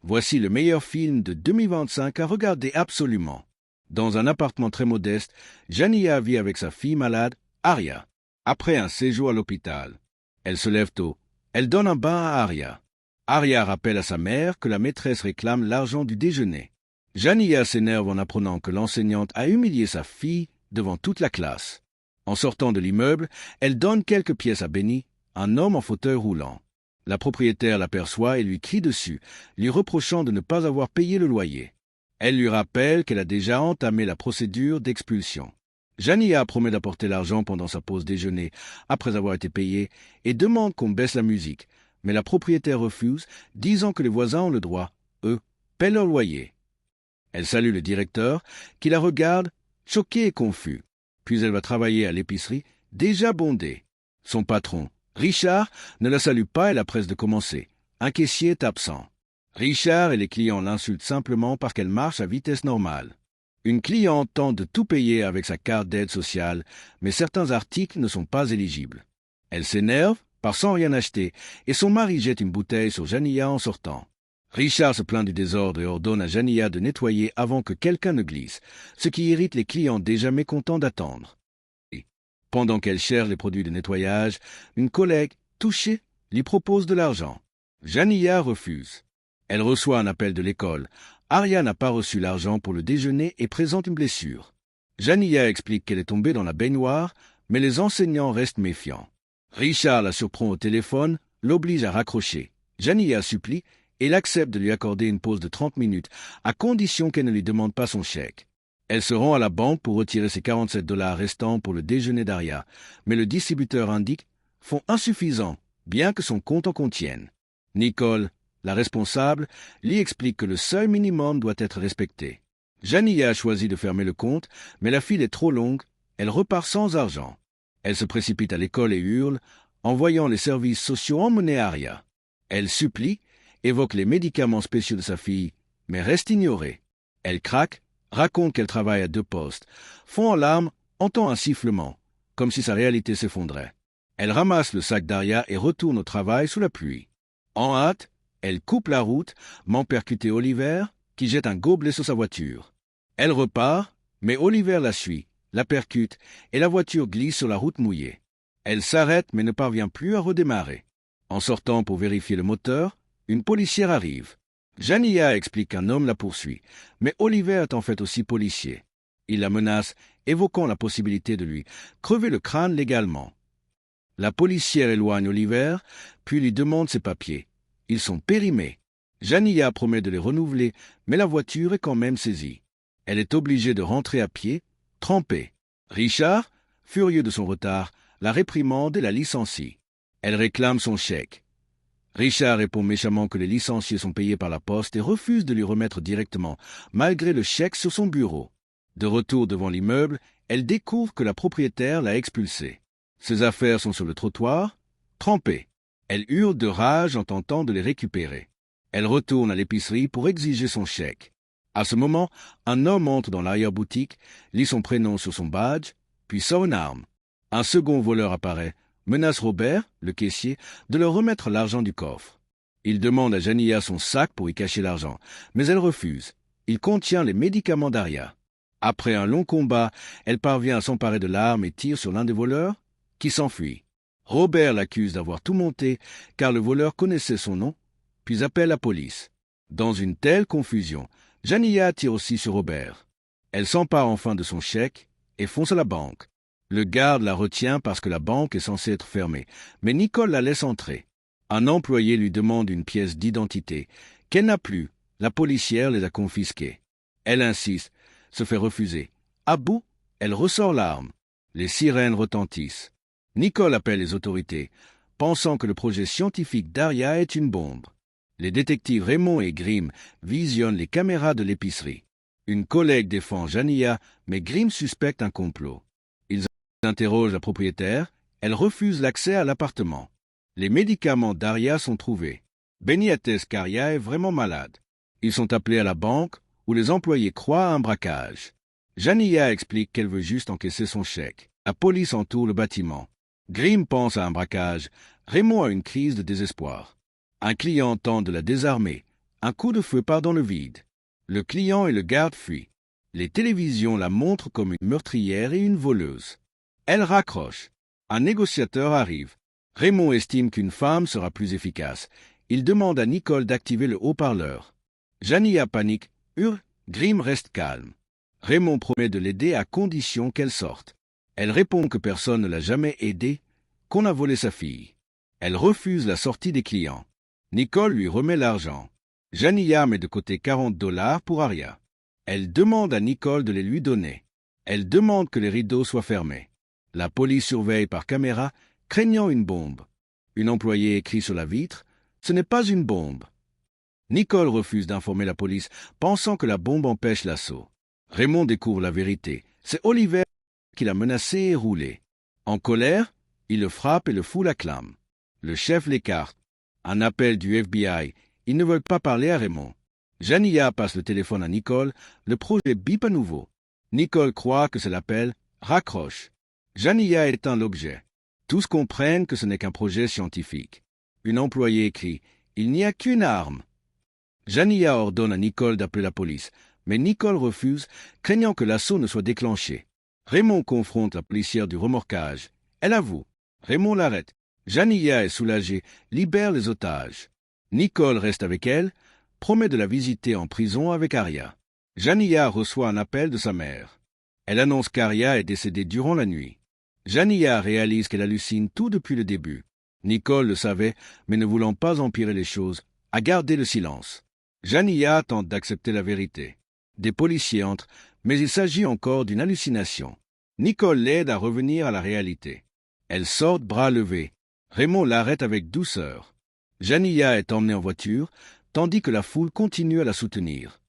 Voici le meilleur film de 2025 à regarder absolument. Dans un appartement très modeste, Jania vit avec sa fille malade, Aria. Après un séjour à l'hôpital, elle se lève tôt. Elle donne un bain à Aria. Aria rappelle à sa mère que la maîtresse réclame l'argent du déjeuner. Jania s'énerve en apprenant que l'enseignante a humilié sa fille devant toute la classe. En sortant de l'immeuble, elle donne quelques pièces à Benny, un homme en fauteuil roulant. La propriétaire l'aperçoit et lui crie dessus, lui reprochant de ne pas avoir payé le loyer. Elle lui rappelle qu'elle a déjà entamé la procédure d'expulsion. Jania promet d'apporter l'argent pendant sa pause déjeuner, après avoir été payée, et demande qu'on baisse la musique. Mais la propriétaire refuse, disant que les voisins ont le droit, eux, paient leur loyer. Elle salue le directeur, qui la regarde, choqué et confus. Puis elle va travailler à l'épicerie, déjà bondée. Son patron, Richard, ne la salue pas et la presse de commencer. Un caissier est absent. Richard et les clients l'insultent simplement parce qu'elle marche à vitesse normale. Une cliente tente de tout payer avec sa carte d'aide sociale, mais certains articles ne sont pas éligibles. Elle s'énerve, part sans rien acheter, et son mari jette une bouteille sur Jania en sortant. Richard se plaint du désordre et ordonne à Jania de nettoyer avant que quelqu'un ne glisse, ce qui irrite les clients déjà mécontents d'attendre. Pendant qu'elle cherche les produits de nettoyage, une collègue, touchée, lui propose de l'argent. Jania refuse. Elle reçoit un appel de l'école. Aria n'a pas reçu l'argent pour le déjeuner et présente une blessure. Jania explique qu'elle est tombée dans la baignoire, mais les enseignants restent méfiants. Richard la surprend au téléphone, l'oblige à raccrocher. Jania supplie et il accepte de lui accorder une pause de 30 minutes, à condition qu'elle ne lui demande pas son chèque. Elle se rend à la banque pour retirer ses 47 $ restants pour le déjeuner d'Aria, mais le distributeur indique fonds insuffisants, bien que son compte en contienne. Nicole, la responsable, lui explique que le seuil minimum doit être respecté. Jania a choisi de fermer le compte, mais la file est trop longue, elle repart sans argent. Elle se précipite à l'école et hurle, en voyant les services sociaux emmener Aria. Elle supplie, évoque les médicaments spéciaux de sa fille, mais reste ignorée. Elle craque, raconte qu'elle travaille à 2 postes, fond en larmes, entend un sifflement, comme si sa réalité s'effondrait. Elle ramasse le sac d'Aria et retourne au travail sous la pluie. En hâte, elle coupe la route, percuter Oliver, qui jette un gobelet sur sa voiture. Elle repart, mais Oliver la suit, la percute, et la voiture glisse sur la route mouillée. Elle s'arrête mais ne parvient plus à redémarrer. En sortant pour vérifier le moteur, une policière arrive. Jania explique qu'un homme la poursuit, mais Oliver est en fait aussi policier. Il la menace, évoquant la possibilité de lui crever le crâne légalement. La policière éloigne Oliver, puis lui demande ses papiers. Ils sont périmés. Jania promet de les renouveler, mais la voiture est quand même saisie. Elle est obligée de rentrer à pied, trempée. Richard, furieux de son retard, la réprimande et la licencie. Elle réclame son chèque. Richard répond méchamment que les licenciés sont payés par la poste et refuse de lui remettre directement, malgré le chèque sur son bureau. De retour devant l'immeuble, elle découvre que la propriétaire l'a expulsée. Ses affaires sont sur le trottoir, trempées. Elle hurle de rage en tentant de les récupérer. Elle retourne à l'épicerie pour exiger son chèque. À ce moment, un homme entre dans l'arrière-boutique, lit son prénom sur son badge, puis sort une arme. Un second voleur apparaît, menace Robert, le caissier, de leur remettre l'argent du coffre. Il demande à Jania son sac pour y cacher l'argent, mais elle refuse. Il contient les médicaments d'Aria. Après un long combat, elle parvient à s'emparer de l'arme et tire sur l'un des voleurs, qui s'enfuit. Robert l'accuse d'avoir tout monté, car le voleur connaissait son nom, puis appelle la police. Dans une telle confusion, Jania tire aussi sur Robert. Elle s'empare enfin de son chèque et fonce à la banque. Le garde la retient parce que la banque est censée être fermée, mais Nicole la laisse entrer. Un employé lui demande une pièce d'identité, qu'elle n'a plus. La policière les a confisquées. Elle insiste, se fait refuser. À bout, elle ressort l'arme. Les sirènes retentissent. Nicole appelle les autorités, pensant que le projet scientifique d'Aria est une bombe. Les détectives Raymond et Grimm visionnent les caméras de l'épicerie. Une collègue défend Jania, mais Grimm suspecte un complot. Ils interrogent la propriétaire, elle refuse l'accès à l'appartement. Les médicaments d'Aria sont trouvés. Benny atteste qu'Aria est vraiment malade. Ils sont appelés à la banque, où les employés croient à un braquage. Jania explique qu'elle veut juste encaisser son chèque. La police entoure le bâtiment. Grimm pense à un braquage. Raymond a une crise de désespoir. Un client tente de la désarmer. Un coup de feu part dans le vide. Le client et le garde fuient. Les télévisions la montrent comme une meurtrière et une voleuse. Elle raccroche. Un négociateur arrive. Raymond estime qu'une femme sera plus efficace. Il demande à Nicole d'activer le haut-parleur. Jania panique, hurle, Grimm reste calme. Raymond promet de l'aider à condition qu'elle sorte. Elle répond que personne ne l'a jamais aidée, qu'on a volé sa fille. Elle refuse la sortie des clients. Nicole lui remet l'argent. Jania met de côté $40 pour Aria. Elle demande à Nicole de les lui donner. Elle demande que les rideaux soient fermés. La police surveille par caméra, craignant une bombe. Une employée écrit sur la vitre « Ce n'est pas une bombe ». Nicole refuse d'informer la police, pensant que la bombe empêche l'assaut. Raymond découvre la vérité. C'est Oliver qui l'a menacé et roulé. En colère, il le frappe et le fout la clame. Le chef l'écarte. Un appel du FBI. Ils ne veulent pas parler à Raymond. Jania passe le téléphone à Nicole. Le projet bip à nouveau. Nicole croit que c'est l'appel, raccroche. Jania éteint l'objet. Tous comprennent que ce n'est qu'un projet scientifique. Une employée écrit « Il n'y a qu'une arme ». Jania ordonne à Nicole d'appeler la police, mais Nicole refuse, craignant que l'assaut ne soit déclenché. Raymond confronte la policière du remorquage. Elle avoue. Raymond l'arrête. Jania est soulagée, libère les otages. Nicole reste avec elle, promet de la visiter en prison avec Aria. Jania reçoit un appel de sa mère. Elle annonce qu'Aria est décédée durant la nuit. Jania réalise qu'elle hallucine tout depuis le début. Nicole le savait, mais ne voulant pas empirer les choses, a gardé le silence. Jania tente d'accepter la vérité. Des policiers entrent, mais il s'agit encore d'une hallucination. Nicole l'aide à revenir à la réalité. Elle sort bras levés. Raymond l'arrête avec douceur. Jania est emmenée en voiture, tandis que la foule continue à la soutenir.